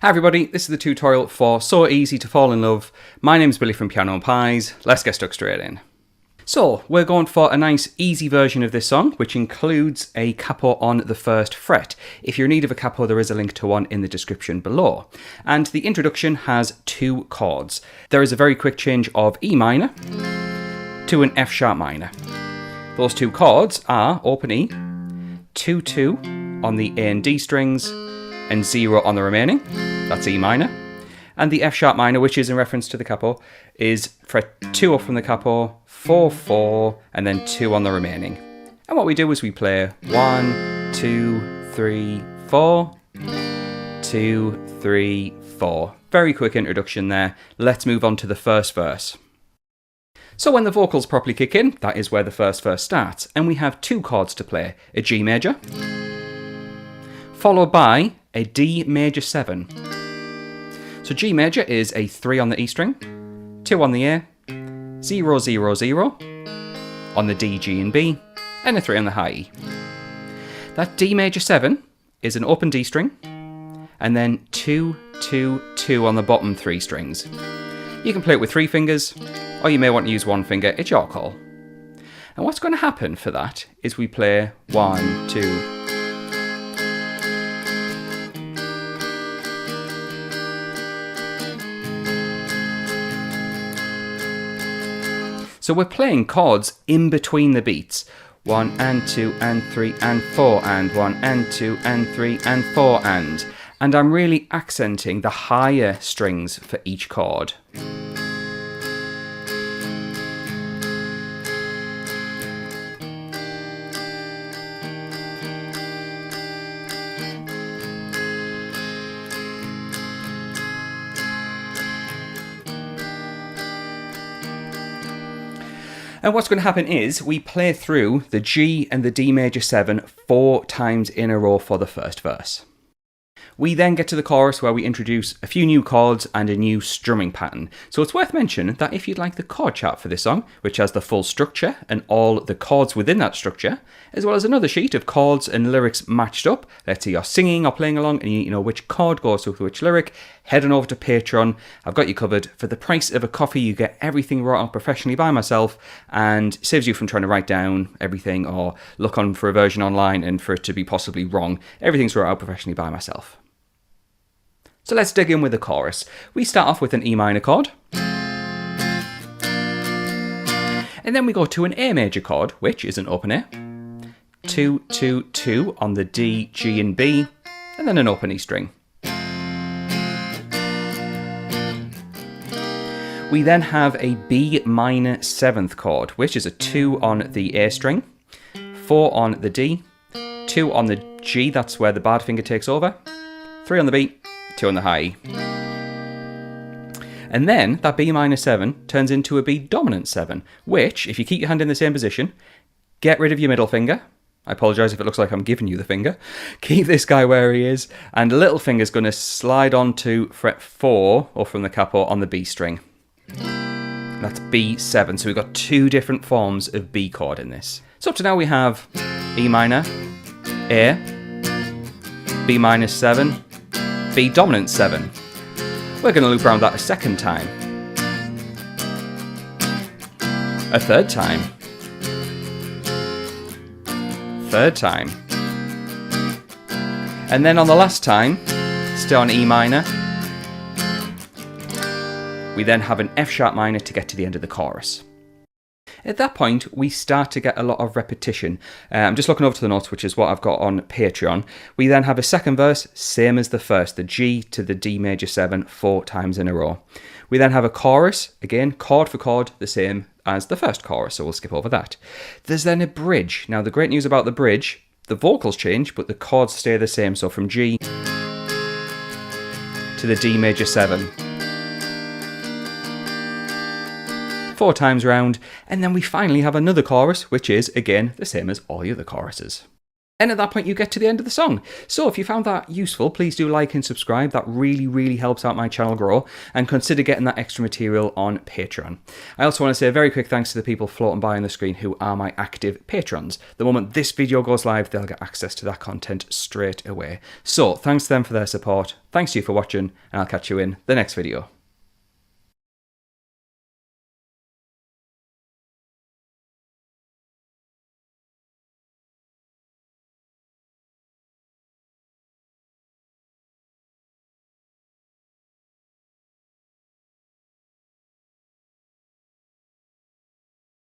Hi everybody, this is the tutorial for So Easy to Fall in Love. My name's Billy from Piano and Pies. Let's get stuck straight in. So, we're going for a nice easy version of this song, which includes a capo on the first fret. If you're in need of a capo, there is a link to one in the description below. And the introduction has two chords. There is a very quick change of E minor to an F sharp minor. Those two chords are open E, 2-2 on the A and D strings, and 0 on the remaining. That's E minor. And the F sharp minor, which is in reference to the capo, is fret 2 up from the capo, 4-4, and then 2 on the remaining. And what we do is we play 1, 2, 3, 4, 2, 3, 4. Very quick introduction there. Let's move on to the first verse. So when the vocals properly kick in, that is where the first verse starts, and we have two chords to play, a G major, followed by a D major 7. So G major is a 3 on the E string, 2 on the A, 0, 0, 0 on the D, G and B, and a 3 on the high E. That D major 7 is an open D string, and then 2, 2, 2 on the bottom 3 strings. You can play it with 3 fingers, or you may want to use 1 finger, it's your call. And what's going to happen for that is we play 1, 2, so we're playing chords in between the beats. 1 and 2 and 3 and 4 and 1 and 2 and 3 and 4 and I'm really accenting the higher strings for each chord. And what's going to happen is we play through the G and the D major 7 4 times in a row for the first verse. We then get to the chorus where we introduce a few new chords and a new strumming pattern. So it's worth mentioning that if you'd like the chord chart for this song, which has the full structure and all the chords within that structure, as well as another sheet of chords and lyrics matched up, let's say you're singing or playing along and you know which chord goes with which lyric, head on over to Patreon. I've got you covered. For the price of a coffee, you get everything wrought out professionally by myself and saves you from trying to write down everything or look on for a version online and for it to be possibly wrong. Everything's wrought out professionally by myself. So let's dig in with the chorus. We start off with an E minor chord. And then we go to an A major chord, which is an open A. 2, 2, 2 on the D, G and B, and then an open E string. We then have a B minor 7th chord, which is a 2 on the A string, 4 on the D, 2 on the G, that's where the bad finger takes over, 3 on the B, 2 on the high E. And then that B minor 7 turns into a B dominant 7, which, if you keep your hand in the same position, get rid of your middle finger. I apologise if it looks like I'm giving you the finger. Keep this guy where he is, and the little finger's going to slide onto fret 4, or from the capo, on the B string. That's B7, so we've got 2 different forms of B chord in this. So up to now we have E minor, A, B minor 7, B dominant 7. We're going to loop around that a second time, a third time, third time, and then on the last time, still on E minor, we then have an F sharp minor to get to the end of the chorus. At that point, we start to get a lot of repetition. I'm just looking over to the notes, which is what I've got on Patreon. We then have a second verse, same as the first, the G to the D major 7, 4 times in a row. We then have a chorus, again, chord for chord, the same as the first chorus, so we'll skip over that. There's then a bridge. Now, the great news about the bridge, the vocals change, but the chords stay the same. So from G to the D major 7. 4 times round, and then we finally have another chorus, which is, again, the same as all the other choruses. And at that point, you get to the end of the song. So if you found that useful, please do like and subscribe. That really, really helps out my channel grow. And consider getting that extra material on Patreon. I also want to say a very quick thanks to the people floating by on the screen who are my active patrons. The moment this video goes live, they'll get access to that content straight away. So thanks to them for their support. Thanks to you for watching, and I'll catch you in the next video.